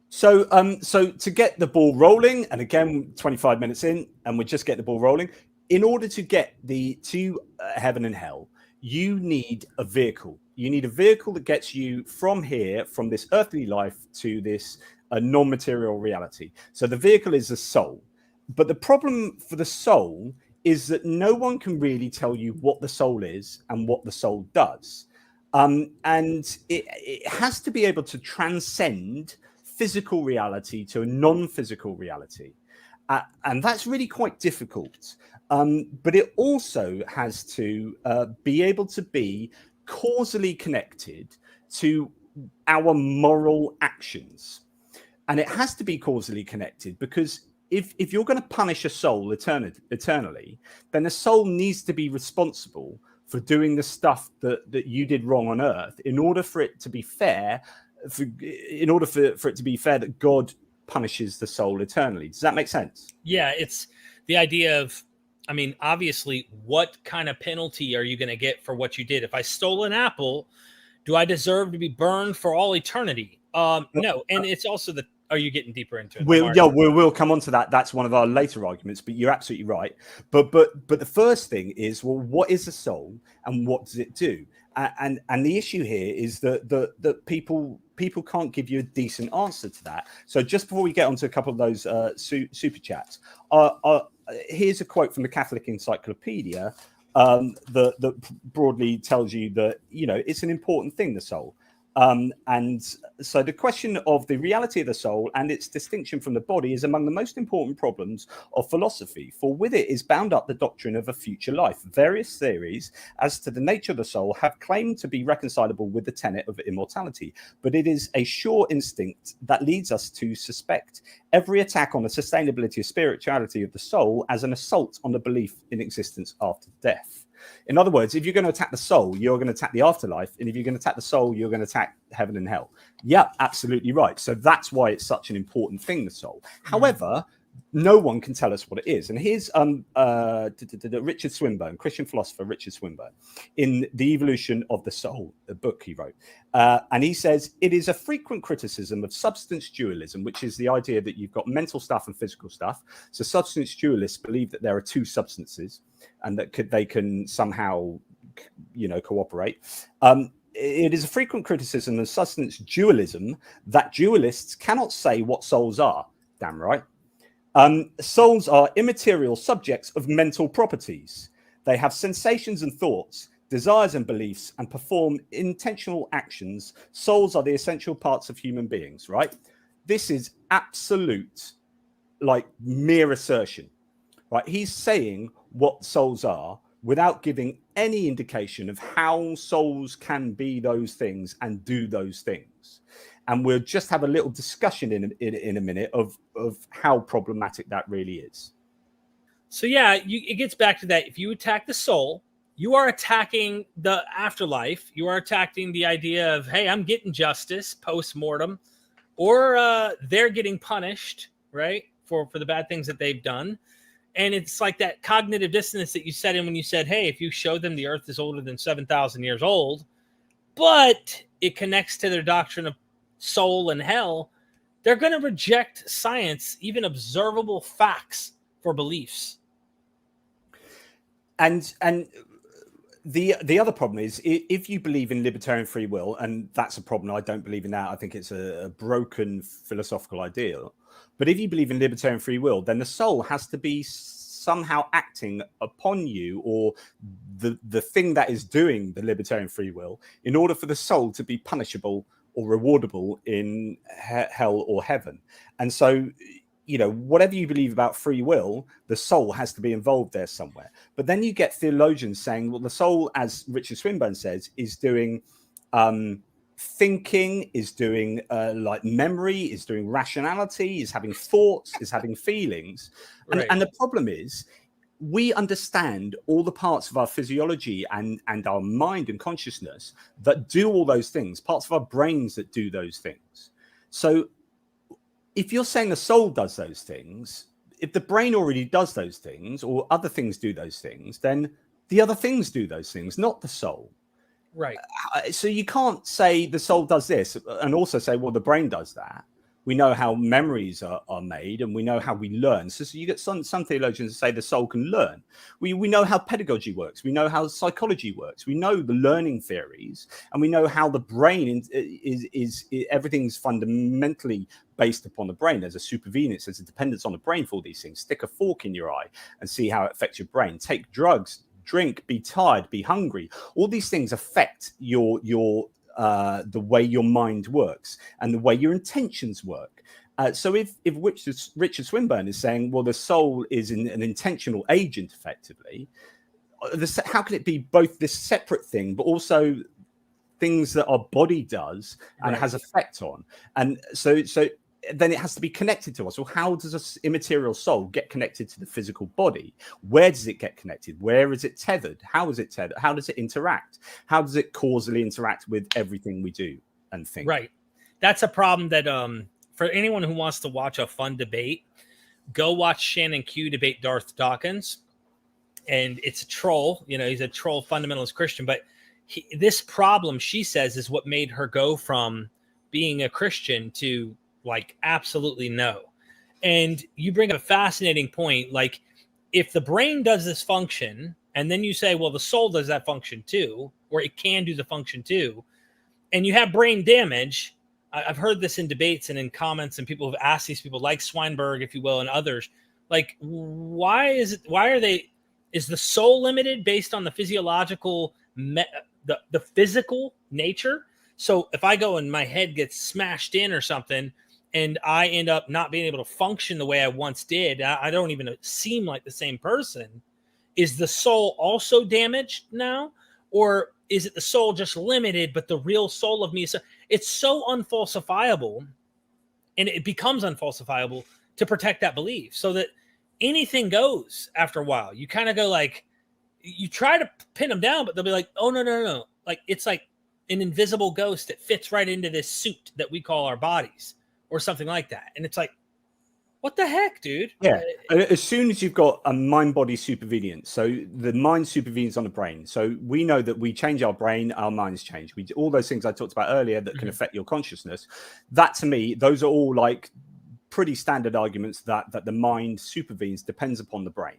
So to get the ball rolling, and again, 25 minutes in, and we just get the ball rolling. In order to get to heaven and hell, you need a vehicle. You need a vehicle that gets you from here, from this earthly life, to this non-material reality. So the vehicle is the soul. But the problem for the soul is that no one can really tell you what the soul is and what the soul does. And it has to be able to transcend physical reality to a non-physical reality. And that's really quite difficult. But it also has to be able to be causally connected to our moral actions. And it has to be causally connected because if you're going to punish a soul eternally, then the soul needs to be responsible for doing the stuff that you did wrong on earth in order for it to be fair, in order for it to be fair that God punishes the soul eternally. Does that make sense? Yeah, it's the idea of, I mean, obviously, what kind of penalty are you going to get for what you did? If I stole an apple, do I deserve to be burned for all eternity? No. And it's also are you getting deeper into it? We'll come on to that. That's one of our later arguments, but you're absolutely right. But the first thing is, well, what is a soul and what does it do? And the issue here is that people can't give you a decent answer to that. So just before we get onto a couple of those super chats, here's a quote from the Catholic Encyclopedia that broadly tells you that, you know, it's an important thing, the soul. And so the question of the reality of the soul and its distinction from the body is among the most important problems of philosophy, for with it is bound up the doctrine of a future life. Various theories as to the nature of the soul have claimed to be reconcilable with the tenet of immortality, but it is a sure instinct that leads us to suspect every attack on the sustainability of spirituality of the soul as an assault on the belief in existence after death. In other words, if you're going to attack the soul, you're going to attack the afterlife. And if you're going to attack the soul, you're going to attack heaven and hell. Yeah, absolutely right. So that's why it's such an important thing, the soul. However, no one can tell us what it is. And here's Richard Swinburne, Christian philosopher Richard Swinburne, in The Evolution of the Soul, a book he wrote. And he says, it is a frequent criticism of substance dualism, which is the idea that you've got mental stuff and physical stuff. So substance dualists believe that there are two substances and that they can somehow, you know, cooperate. It is a frequent criticism of substance dualism that dualists cannot say what souls are. Damn right. Souls are immaterial subjects of mental properties. They have sensations and thoughts, desires and beliefs, and perform intentional actions. Souls are the essential parts of human beings, right? This is absolute, like, mere assertion, right? He's saying what souls are without giving any indication of how souls can be those things and do those things. And we'll just have a little discussion in a minute of how problematic that really is. So yeah, it gets back to that. If you attack the soul, you are attacking the afterlife. You are attacking the idea of, hey, I'm getting justice post-mortem, or they're getting punished, right, for the bad things that they've done. And it's like that cognitive dissonance that you said in when you said, hey, if you show them the earth is older than 7,000 years old, but it connects to their doctrine of soul and hell, they're going to reject science, even observable facts, for beliefs. And the other problem is, if you believe in libertarian free will, and that's a problem, I don't believe in that. I think it's a broken philosophical ideal. But if you believe in libertarian free will, then the soul has to be somehow acting upon you, or the thing that is doing the libertarian free will, in order for the soul to be punishable or rewardable in hell or heaven. And so, you know, whatever you believe about free will, the soul has to be involved there somewhere. But then you get theologians saying, well, the soul, as Richard Swinburne says, is doing thinking, is doing like memory, is doing rationality, is having thoughts, is having feelings. Right. And the problem is, we understand all the parts of our physiology and our mind and consciousness that do all those things, parts of our brains that do those things. So if you're saying the soul does those things, if the brain already does those things, or other things do those things, then the other things do those things, not the soul. Right. So you can't say the soul does this and also say, well, the brain does that. We know how memories are made, and we know how we learn. So you get some theologians say the soul can learn. We know how pedagogy works. We know how psychology works. We know the learning theories, and we know how the brain is everything's fundamentally based upon the brain. There's a supervenience, there's a dependence on the brain for all these things. Stick a fork in your eye and see how it affects your brain. Take drugs, drink, be tired, be hungry. All these things affect your the way your mind works and the way your intentions work. So if Richard Swinburne is saying, well, the soul is an intentional agent, effectively, how can it be both this separate thing, but also things that our body does and has effect on? And so then it has to be connected to us. Well, how does an immaterial soul get connected to the physical body? Where does it get connected? Where is it tethered? How is it tethered? How does it interact? How does it causally interact with everything we do and think? Right. That's a problem that for anyone who wants to watch a fun debate, go watch Shannon Q debate Darth Dawkins. And it's a troll, he's a troll fundamentalist Christian, but this problem, she says, is what made her go from being a Christian to like absolutely no. And you bring up a fascinating point. Like, if the brain does this function, and then you say, well, the soul does that function too, or it can do the function too, and you have brain damage. I've heard this in debates and in comments, and people have asked these people like Swinburne, if you will, and others, like, is the soul limited based on the physiological, the physical nature? So if I go and my head gets smashed in or something, and I end up not being able to function the way I once did, I don't even seem like the same person. Is the soul also damaged now? Or is it the soul just limited, but the real soul of me is it's so unfalsifiable, and it becomes unfalsifiable to protect that belief, so that anything goes after a while. You kind of go like, you try to pin them down, but they'll be like, oh, no. Like, it's like an invisible ghost that fits right into this suit that we call our bodies, or something like that. And it's like, what the heck, dude? Yeah. As soon as you've got a mind-body supervenience, so the mind supervenes on the brain. So we know that we change our brain, our minds change. We do all those things I talked about earlier that can affect your consciousness. That, to me, those are all like pretty standard arguments that the mind supervenes, depends upon the brain.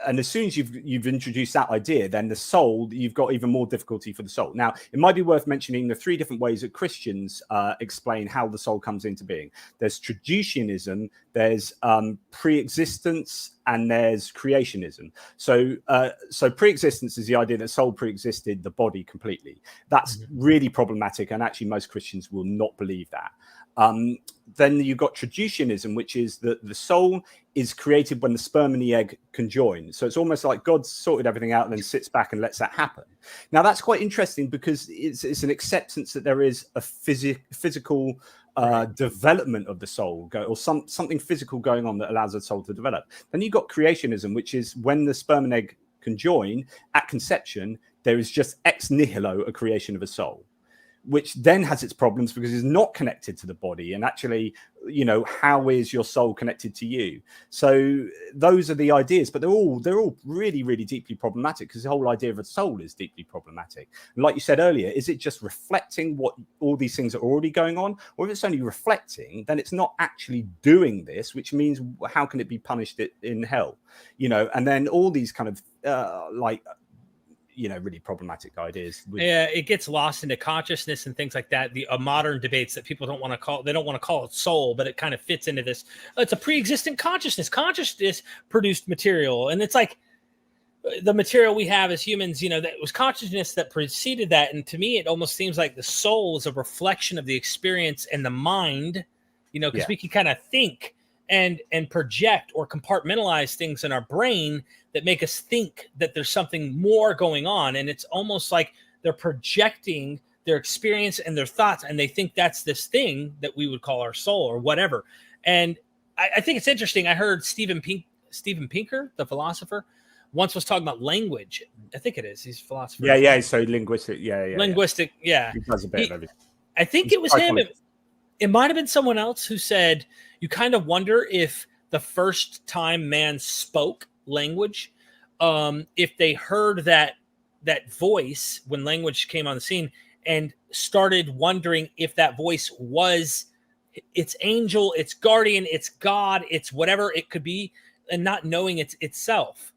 And as soon as you've introduced that idea, then the soul, you've got even more difficulty for the soul. Now, it might be worth mentioning the three different ways that Christians explain how the soul comes into being. There's traducianism, there's pre-existence, and there's creationism. So pre-existence is the idea that soul pre-existed the body completely. That's really problematic, and actually most Christians will not believe that. Then you've got traducianism, which is that the soul is created when the sperm and the egg conjoin. So it's almost like God sorted everything out and then sits back and lets that happen. Now, that's quite interesting because it's an acceptance that there is a physical development of the soul, or something physical going on that allows the soul to develop. Then you've got creationism, which is when the sperm and egg conjoin at conception, there is just ex nihilo a creation of a soul, which then has its problems because it's not connected to the body. And actually, how is your soul connected to you? So those are the ideas, but they're all really, really deeply problematic, because the whole idea of a soul is deeply problematic. And like you said earlier, is it just reflecting what all these things are already going on? Or if it's only reflecting, then it's not actually doing this, which means how can it be punished in hell? And then all these kind of really problematic ideas. Yeah, it gets lost into consciousness and things like that. The modern debates that people don't want to call it soul, but it kind of fits into this. It's a pre-existent consciousness produced material. And it's like the material we have as humans, that was consciousness that preceded that. And to me, it almost seems like the soul is a reflection of the experience and the mind, because we can kind of think and project or compartmentalize things in our brain that make us think that there's something more going on. And it's almost like they're projecting their experience and their thoughts, and they think that's this thing that we would call our soul or whatever. And I think it's interesting. I heard Steven Pinker, the philosopher, once was talking about language. I think it is. He's a philosopher. Yeah. So linguistic. Yeah. Linguistic. Yeah. He does a bit of everything. I think it was him. It might have been someone else who said, you kind of wonder if the first time man spoke language, if they heard that that voice when language came on the scene and started wondering if that voice was its angel, its guardian, its God, it's whatever it could be, and not knowing it's itself,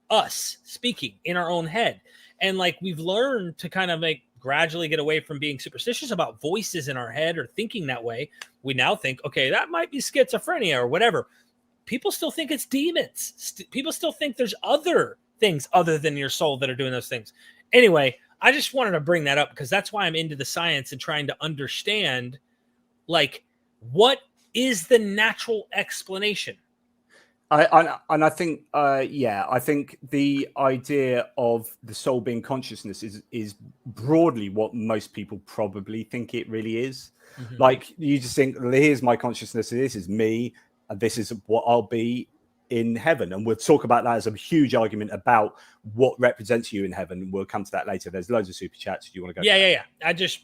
us speaking in our own head. And like we've learned to kind of like gradually get away from being superstitious about voices in our head or thinking that way. We now think, okay, that might be schizophrenia or whatever. People still think it's demons. People still think there's other things other than your soul that are doing those things. Anyway, I just wanted to bring that up because that's why I'm into the science and trying to understand, like, what is the natural explanation? I think, I think the idea of the soul being consciousness is broadly what most people probably think it really is. Mm-hmm. Like you just think, here's my consciousness, this is me, and this is what I'll be in heaven. And we'll talk about that as a huge argument about what represents you in heaven. We'll come to that later. There's loads of super chats. Do you want to go? Yeah. I just